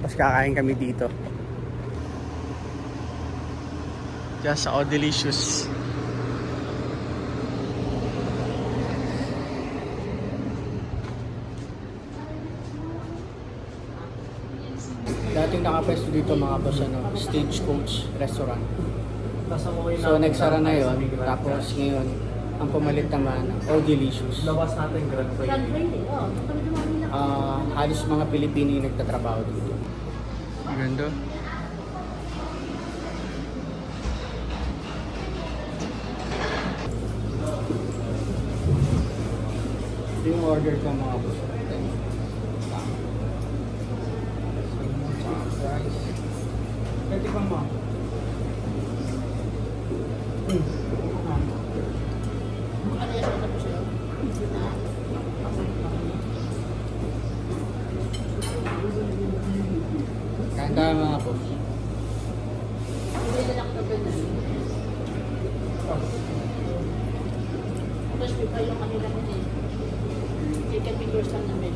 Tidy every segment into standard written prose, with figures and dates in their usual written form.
Tapos kakain kami dito. Diyan sa Delicious. Dating nakapwesto dito mga boss, Stagecoach Restaurant. So nagsara na yun. Tapos ngayon, ang pumalit naman, Delicious. Labas natin Grand Prix. Halos mga Pilipino yung nagtatrabaho dito. Ganda. Ito yung order ko mga boss. Pwede pa mo. Kanda mga boss. Tapos may pa yung kanila mo din. Chicken fingers lang namin.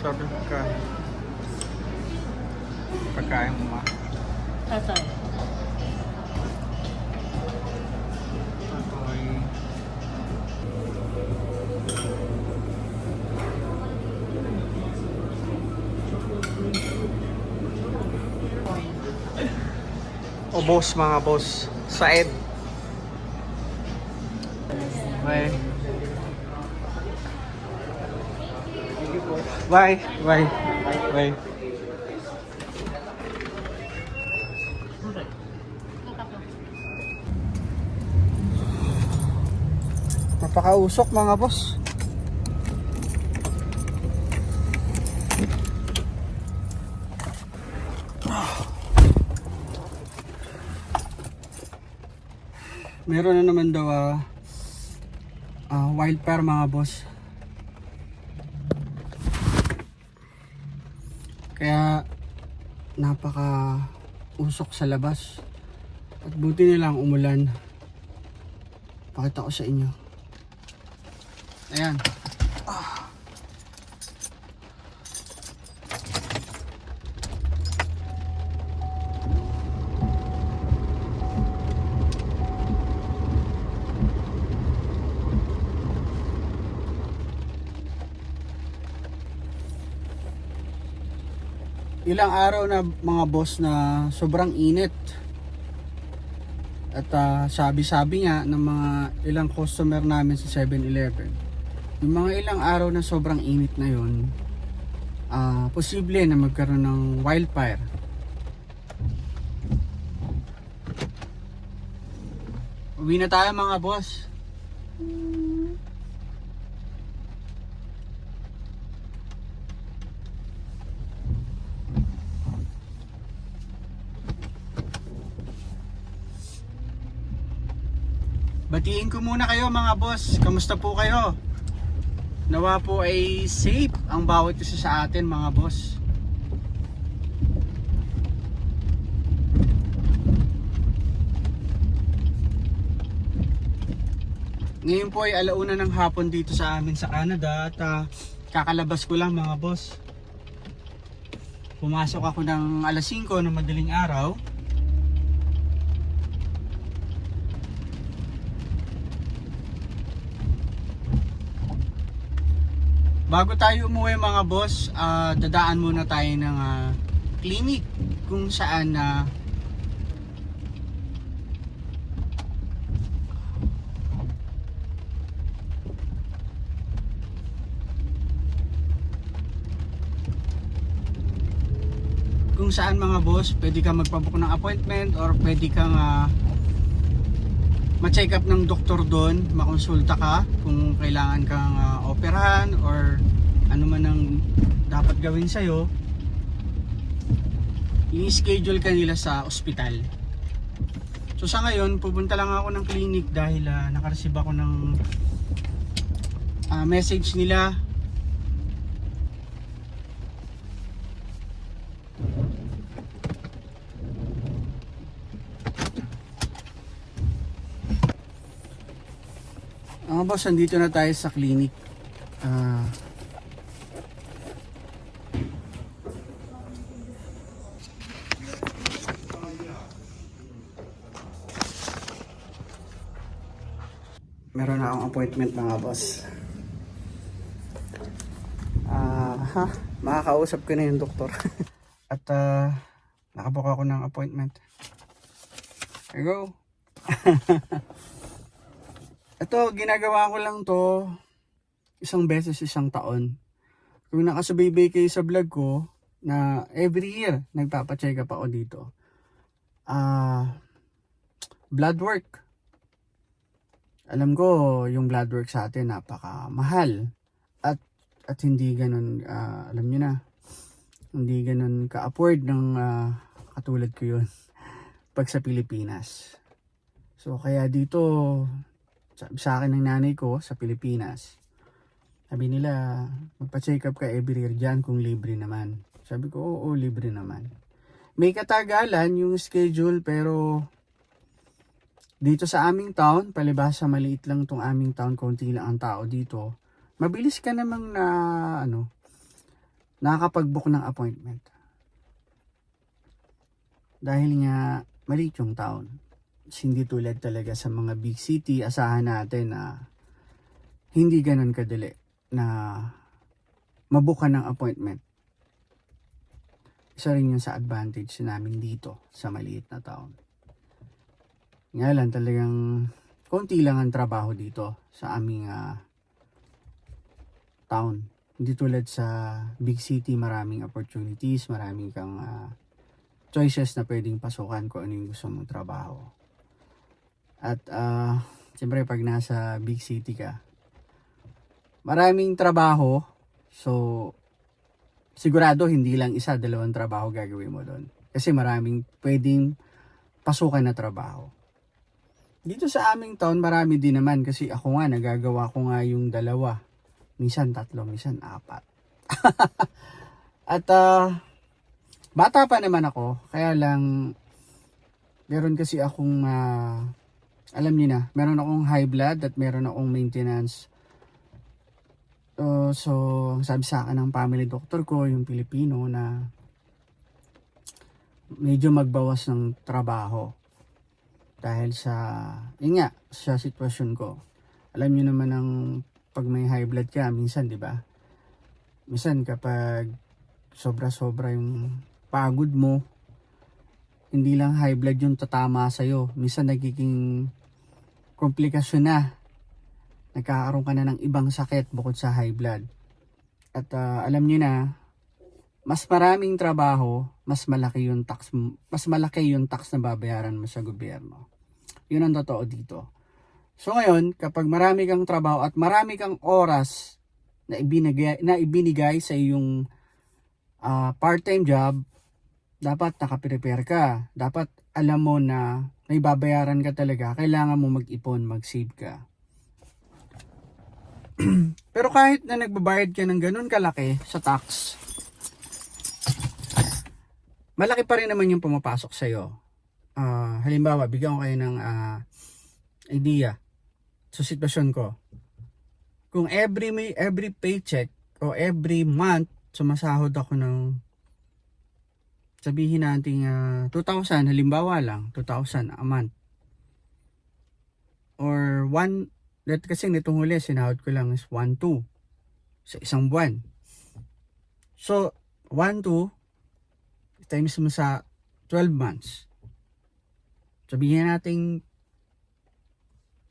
Sabi ka. Pagkain mo ma. Tatay. O boss mga boss. Saed. Bye. Bye. Bye. Bye. Napakausok mga boss. Meron na naman daw wildfire mga boss. Kaya napaka usok sa labas. At buti nilang umulan. Pakita ko sa inyo. Ayan. Ilang araw na mga boss na sobrang init. At sabi-sabi nga ng mga ilang customer namin sa 7-Eleven, yung mga ilang araw na sobrang init na yun, posible na magkaroon ng wildfire. Uwi na tayo mga boss. Batiin ko muna kayo mga boss. Kamusta po kayo? Nawa po ay safe ang bawat isa sa atin mga boss. Ngayon po ay alauna ng hapon dito sa amin sa Canada at kakalabas ko lang mga boss. Pumasok ako ng alas 5 ng madaling araw. Bago tayo umuwi mga boss, dadaan muna tayo ng clinic kung saan mga boss, pwede kang magpabook ng appointment or pwede kang ma-check up ng doktor doon, makonsulta ka kung kailangan kang operahan or ano man ang dapat gawin sa'yo, i-schedule ka nila sa ospital. So sa ngayon, pupunta lang ako ng clinic dahil nakareceive ako ng message nila. Mga boss, andito na tayo sa clinic. Meron na akong appointment mga boss. Makakausap ko na yung doktor. At nakabook ako ng appointment. There you go. Ito, ginagawa ko lang to isang beses isang taon. Kung nakasubaybay kayo sa vlog ko, na every year nagpapacheck up ako dito. Blood work. Alam ko yung blood work sa atin napakamahal. At hindi ganun, alam nyo na, hindi ganun ka-afford ng katulad ko yun pag sa Pilipinas. So kaya dito, sabi sa akin ng nanay ko sa Pilipinas, sabi nila, magpa-check up ka every year dyan kung libre naman. Sabi ko, oo, libre naman. May katagalan yung schedule, pero dito sa aming town, palibhasa maliit lang tong aming town, konti lang ang tao dito, mabilis ka namang nakakapag-book ng appointment. Dahil nga, maliit yung town. Hindi tulad talaga sa mga big city, asahan natin na hindi ganun kadali na mabuka ng appointment. Isa rin yun sa advantage namin dito sa maliit na town. Nga lang talagang konti lang ang trabaho dito sa aming town. Hindi tulad sa big city, maraming opportunities, maraming kang choices na pwedeng pasukan kung ano yung gusto mong trabaho. At siyempre pag nasa big city ka, maraming trabaho. So sigurado hindi lang isa, dalawang trabaho gagawin mo doon. Kasi maraming pwedeng pasukan na trabaho. Dito sa aming town, marami din naman kasi ako nga, nagagawa ko nga yung dalawa. Minsan 3, minsan 4. At bata pa naman ako, kaya lang meron kasi akong alam niyo na, meron akong high blood at meron akong maintenance. So sabi sa akin ng family doctor ko, yung Pilipino, na medyo magbawas ng trabaho dahil sa yun nga, sa sitwasyon ko. Alam niyo naman ang pag may high blood ka, minsan, di ba? Minsan kapag sobra-sobra yung pagod mo, hindi lang high blood yung tatama sa'yo. Minsan nagiging komplikasyon na. Nagkakaroon ka na ng ibang sakit bukod sa high blood. At alam niyo na, mas maraming trabaho, mas malaki yung tax na babayaran mo sa gobyerno. Yun ang totoo dito. So ngayon, kapag marami kang trabaho at marami kang oras na ibinigay sa iyong part-time job, dapat nakaprepare ka. Dapat alam mo na may babayaran ka talaga. Kailangan mo mag-ipon, mag-save ka. Pero kahit na nagbabayad ka ng ganun kalaki sa tax, malaki pa rin naman yung pumapasok sa'yo. Halimbawa, bigyan ko kayo ng idea sa sitwasyon ko. Kung every paycheck o every month sumasahod ako ng, sabihin natin 2,000, halimbawa lang 2,000 a month, or kasi nitong huli sinahod ko lang is 1,200 sa isang buwan. So 1,200 times mo sa 12 months, sabihin natin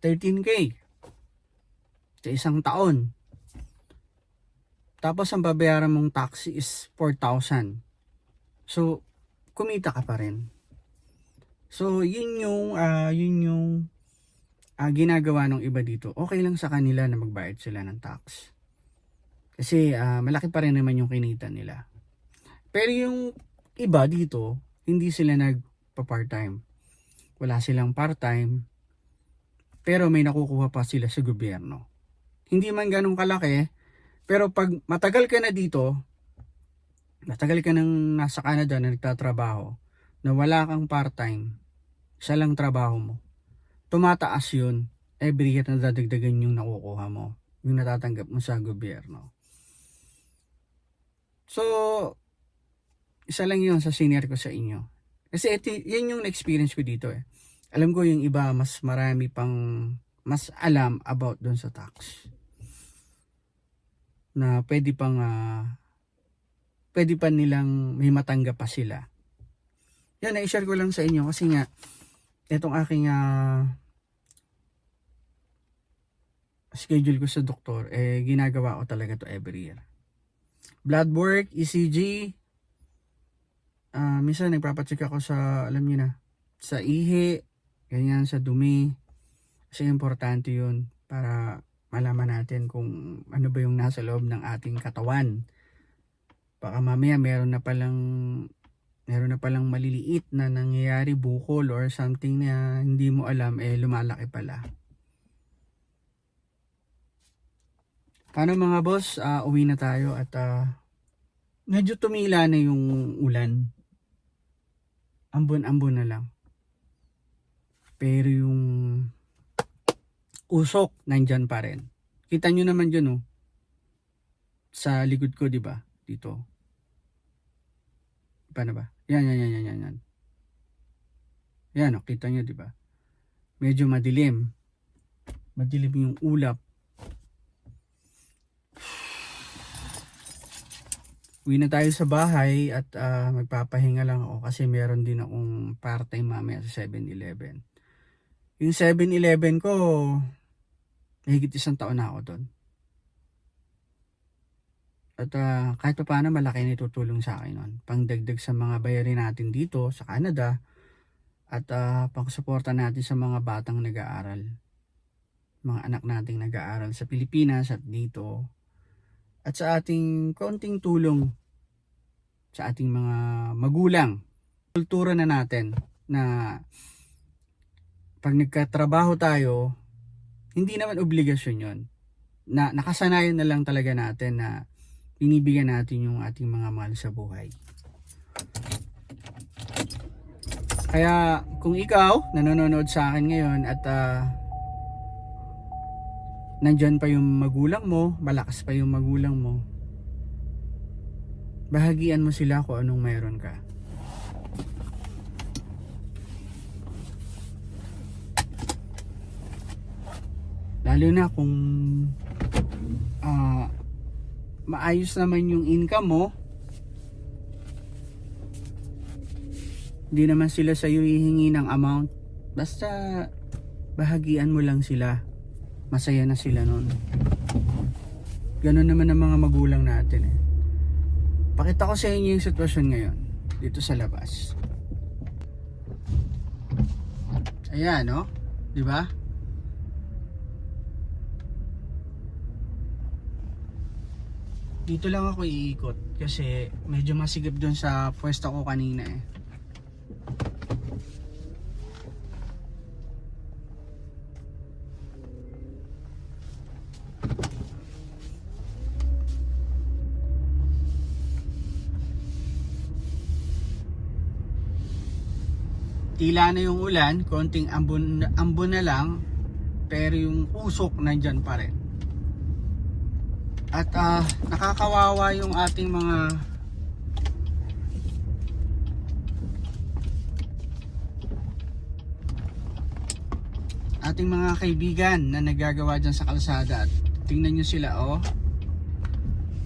13K sa isang taon. Tapos ang babayaran mong tax is 4,000. So kumita ka pa rin. So yun yung ginagawa ng iba dito. Okay lang sa kanila na magbayad sila ng tax. Kasi malaki pa rin naman yung kinita nila. Pero yung iba dito, hindi sila nagpa-part-time. Wala silang part-time, pero may nakukuha pa sila sa gobyerno. Hindi man ganun kalaki, pero pag matagal ka na dito, matagal ka nang nasa Canada na nagtatrabaho, na wala kang part-time, isa lang trabaho mo, tumataas yun. Every year na dadagdagan yung nakukuha mo, yung natatanggap mo sa gobyerno. So, isa lang yun sa senior ko sa inyo. Kasi yan yung experience ko dito eh. Alam ko yung iba, mas marami pang mas alam about doon sa tax. Na pwede pa nilang may matanggap pa sila. Yan, na-share ko lang sa inyo kasi nga, itong aking schedule ko sa doktor, ginagawa ko talaga to every year. Blood work, ECG, minsan nagpapacheck ako sa, alam niyo na, sa ihi, ganyan, sa dumi. Kasi importante yun para malaman natin kung ano ba yung nasa loob ng ating katawan. Baka mamaya meron na palang maliliit na nangyayari, bukol or something na hindi mo alam, lumalaki pala. Paano mga boss, uwi na tayo at medyo tumila na yung ulan. Ambon-ambon na lang. Pero yung usok nandyan pa rin. Kita nyo naman dyan, oh. Sa likod ko, di ba? Dito. Paano ba? Yan. Yan, oh, kita nyo, di ba? Medyo madilim. Madilim yung ulap. Uwi na tayo sa bahay at magpapahinga lang ako kasi meron din akong part-time mamaya sa 7-Eleven. Yung 7-Eleven ko, mahigit 1 taon na ako doon. At kahit pa paano malaki na itutulong sa akin nun. Pangdagdag sa mga bayarin natin dito sa Canada at pangsuporta natin sa mga batang nag-aaral. Mga anak nating nag-aaral sa Pilipinas at dito. At sa ating konting tulong sa ating mga magulang. Kultura na natin na pag nagkatrabaho tayo, hindi naman obligasyon yon. Na nakasanayan na lang talaga natin na binibigyan natin yung ating mga mahal sa buhay. Kaya kung ikaw nanonood sa akin ngayon at nandyan pa yung magulang mo, malakas pa yung magulang mo, bahagian mo sila kung anong mayroon ka. Lalo na kung maayos naman yung income mo, hindi naman sila sa'yo hihingi ng amount, basta bahagian mo lang sila. Masaya na sila nun. Ganun naman ang mga magulang natin eh. Pakita ko sa inyo yung sitwasyon ngayon dito sa labas. Ayan, no? Di ba? Dito lang ako iikot kasi medyo masigip doon sa pwesto ko kanina eh. Tila na yung ulan, konting ambon na lang, pero yung usok nandyan pa rin. At nakakawawa yung ating mga kaibigan na nagagawa dyan sa kalsada. At tingnan nyo sila, oh.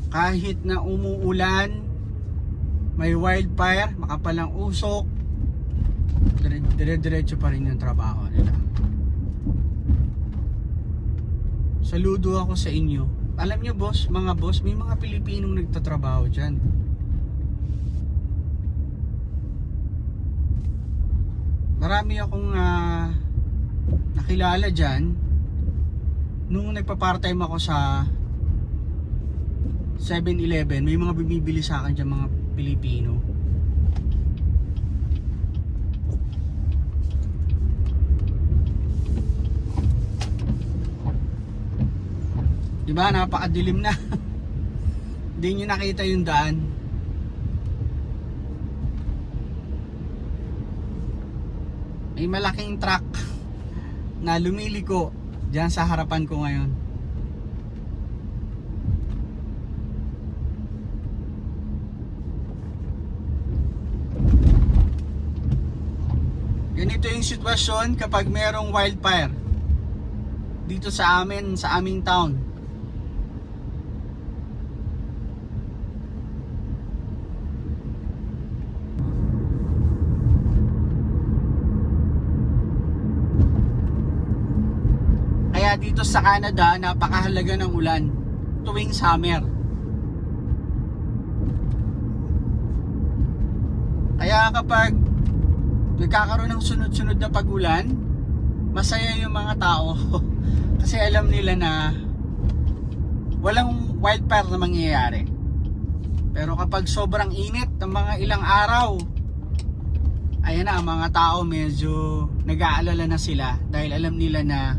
Kahit na umuulan, may wildfire, makapalang usok, dire-diretso pa rin yung trabaho nila. Saludo ako sa inyo. Alam nyo boss, mga boss, may mga Pilipinong nagtatrabaho dyan. Marami akong nakilala dyan nung nagpa-part-time ako sa 7-Eleven, may mga bumibili sa akin dyan mga Pilipino. Diba, napakadilim na. Hindi nyo nakita yung daan. May malaking truck na lumiliko dyan sa harapan ko ngayon. Ganito yung sitwasyon kapag merong wildfire dito sa amin, sa aming town. Kaya dito sa Canada, napakahalaga ng ulan tuwing summer. Kaya kapag nagkakaroon ng sunod-sunod na pag-ulan, masaya yung mga tao. Kasi alam nila na walang wildfire na mangyayari. Pero kapag sobrang init ng mga ilang araw, ayan na, ang mga tao medyo nag-aalala na sila dahil alam nila na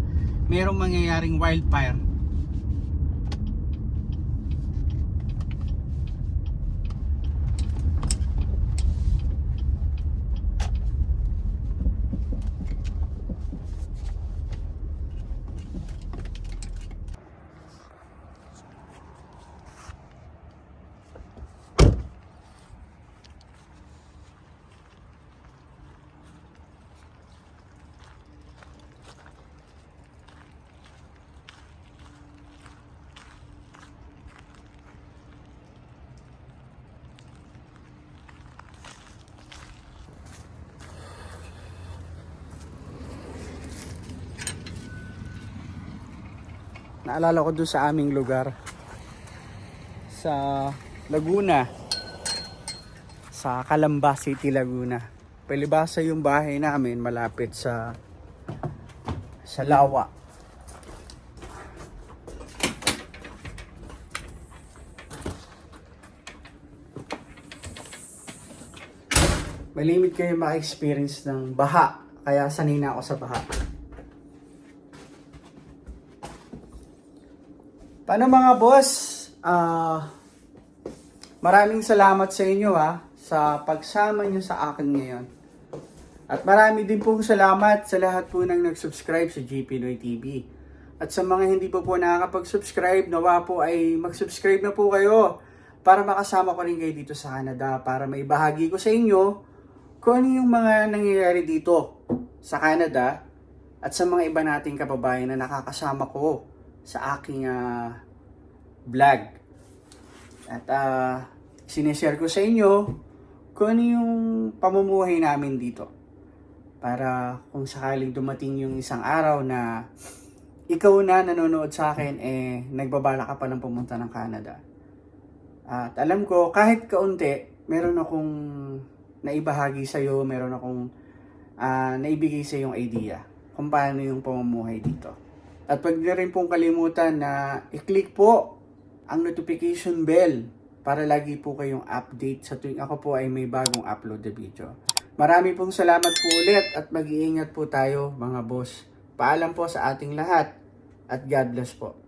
merong mangyayaring wildfire. Naalala ko doon sa aming lugar sa Laguna, sa Calamba City, Laguna. Palibasa yung bahay namin malapit sa Lawa. Malimit kayo maka-experience ng baha, kaya sanay na ako sa baha. Paano mga boss? Maraming salamat sa inyo sa pagsama nyo sa akin ngayon. At marami din pong salamat sa lahat po nang nag-subscribe sa GP Pinoy TV. At sa mga hindi po nakakapag-subscribe, nawa po ay mag-subscribe na po kayo para makasama ko rin kayo dito sa Canada, para maibahagi ko sa inyo kung ano yung mga nangyayari dito sa Canada at sa mga iba nating kababayan na nakakasama ko sa aking vlog. At sinishare ko sa inyo kung ano yung pamumuhay namin dito. Para kung sakaling dumating yung isang araw na ikaw na nanonood sa akin, nagbabala ka pa ng pumunta ng Canada. At alam ko, kahit kaunti, meron akong naibahagi sa'yo, meron akong naibigay sa yung idea kung paano yung pamumuhay dito. At wag niyo rin pong kalimutan na i-click po ang notification bell para lagi po kayong update sa tuwing ako po ay may bagong upload na video. Marami pong salamat po ulit at mag-iingat po tayo mga boss. Paalam po sa ating lahat at God bless po.